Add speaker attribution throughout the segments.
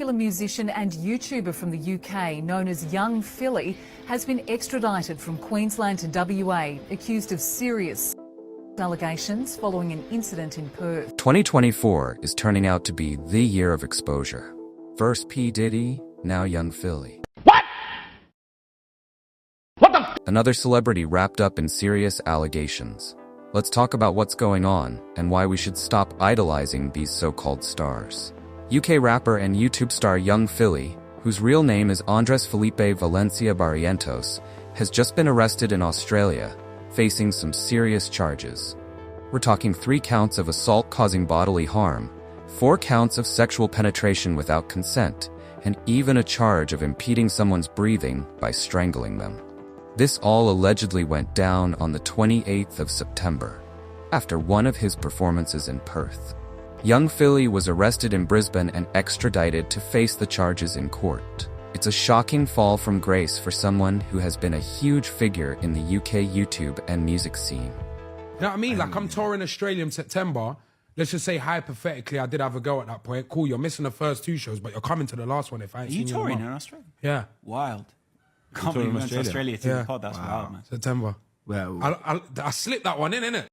Speaker 1: Popular musician and YouTuber from the UK, known as Young Philly, has been extradited from Queensland to WA, accused of serious allegations following an incident in Perth.
Speaker 2: 2024 is turning out to be the year of exposure. First P. Diddy, now Young Philly. Another celebrity wrapped up in serious allegations. Let's talk about what's going on and why we should stop idolizing these so-called stars. UK rapper and YouTube star Young Philly, whose real name is Andres Felipe Valencia Barrientos, has just been arrested in Australia, facing some serious charges. We're talking 3 counts of assault causing bodily harm, 4 counts of sexual penetration without consent, and even a charge of impeding someone's breathing by strangling them. This all allegedly went down on the 28th of September, after one of his performances in Perth. Young Philly was arrested in Brisbane and extradited to face the charges in court. It's a shocking fall from grace for someone who has been a huge figure in the UK YouTube and music scene.
Speaker 3: You know what I mean? Like, I'm touring Australia in September. Let's just say, hypothetically, I did have a go at that point. Cool, you're missing the first 2 shows, but you're coming to the last one if I ain't seen you.
Speaker 4: Are you touring in Australia?
Speaker 3: Yeah.
Speaker 4: Wild. Can't believe you went to Australia to the pod. That's wild, man.
Speaker 3: September.
Speaker 5: Well,
Speaker 3: I slipped that one in, innit?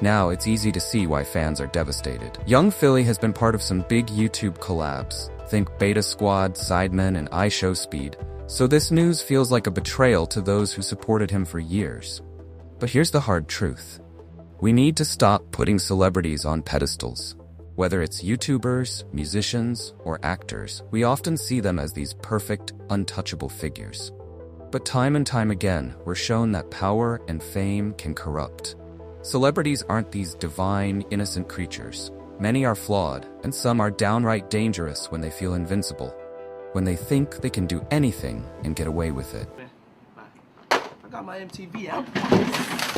Speaker 2: Now it's easy to see why fans are devastated. Young Philly has been part of some big YouTube collabs. Think Beta Squad, Sidemen, and iShowSpeed. So this news feels like a betrayal to those who supported him for years. But here's the hard truth. We need to stop putting celebrities on pedestals. Whether it's YouTubers, musicians, or actors, we often see them as these perfect, untouchable figures. But time and time again, we're shown that power and fame can corrupt. Celebrities aren't these divine, innocent creatures. Many are flawed, and some are downright dangerous when they feel invincible, when they think they can do anything and get away with it.
Speaker 5: I got my MTV out.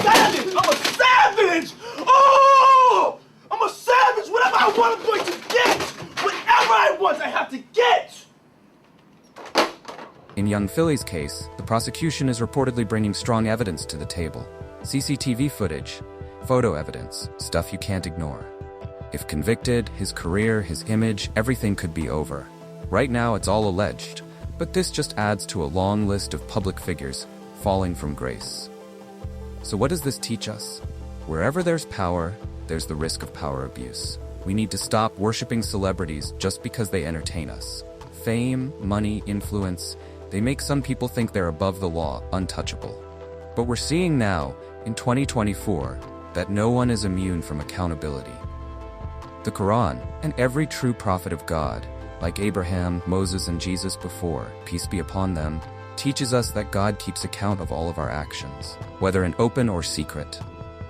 Speaker 5: Savage! I'm a savage! Oh! I'm a savage! Whatever I want, I'm going to get! Whatever I want, I have to get!
Speaker 2: In Young Philly's case, the prosecution is reportedly bringing strong evidence to the table. CCTV footage, photo evidence, stuff you can't ignore. If convicted, his career, his image, everything could be over. Right now it's all alleged, but this just adds to a long list of public figures falling from grace. So what does this teach us? Wherever there's power, there's the risk of power abuse. We need to stop worshiping celebrities just because they entertain us. Fame, money, influence, they make some people think they're above the law, untouchable. But we're seeing now, in 2024, that no one is immune from accountability. The Quran, and every true prophet of God, like Abraham, Moses, and Jesus before, peace be upon them, teaches us that God keeps account of all of our actions, whether in open or secret.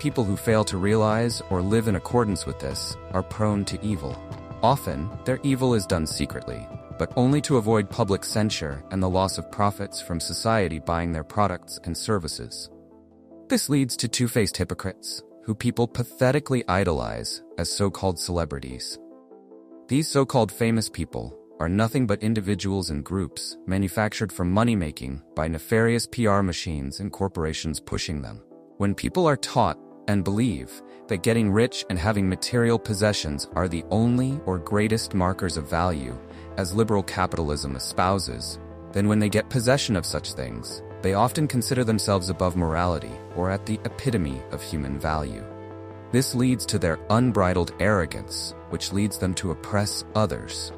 Speaker 2: People who fail to realize or live in accordance with this are prone to evil. Often, their evil is done secretly, but only to avoid public censure and the loss of profits from society buying their products and services. This leads to two-faced hypocrites, who people pathetically idolize as so-called celebrities. These so-called famous people are nothing but individuals and groups manufactured for money-making by nefarious PR machines and corporations pushing them. When people are taught and believe that getting rich and having material possessions are the only or greatest markers of value, as liberal capitalism espouses, then when they get possession of such things, they often consider themselves above morality or at the epitome of human value. This leads to their unbridled arrogance, which leads them to oppress others.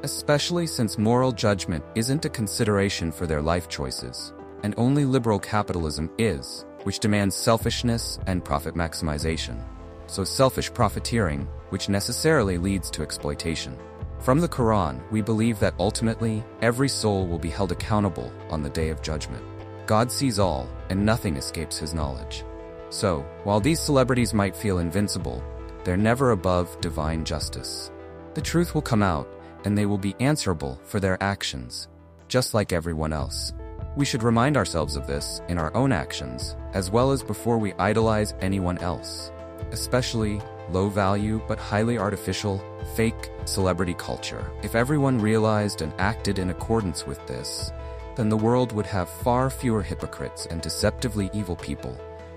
Speaker 2: Especially since moral judgment isn't a consideration for their life choices, and only liberal capitalism is, which demands selfishness and profit maximization. So selfish profiteering, which necessarily leads to exploitation. From the Quran, we believe that ultimately, every soul will be held accountable on the Day of Judgment. God sees all, and nothing escapes his knowledge. So, while these celebrities might feel invincible, they're never above divine justice. The truth will come out, and they will be answerable for their actions, just like everyone else. We should remind ourselves of this in our own actions, as well as before we idolize anyone else, especially low-value but highly artificial, fake celebrity culture. If everyone realized and acted in accordance with this, then the world would have far fewer hypocrites and deceptively evil people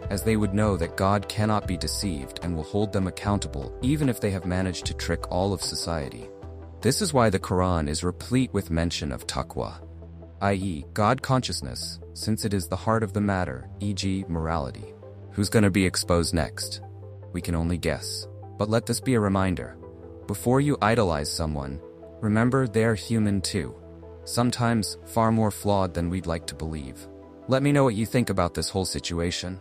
Speaker 2: as they would know that God cannot be deceived and will hold them accountable even if they have managed to trick all of society. This is why the Quran is replete with mention of taqwa, i.e., God consciousness, since it is the heart of the matter, e.g., morality. Who's gonna be exposed next? We can only guess. But let this be a reminder. Before you idolize someone, remember they're human too. Sometimes far more flawed than we'd like to believe. Let me know what you think about this whole situation.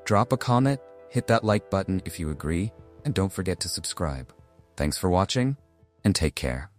Speaker 2: Drop a comment, hit that like button if you agree, and don't forget to subscribe. Thanks for watching, and take care.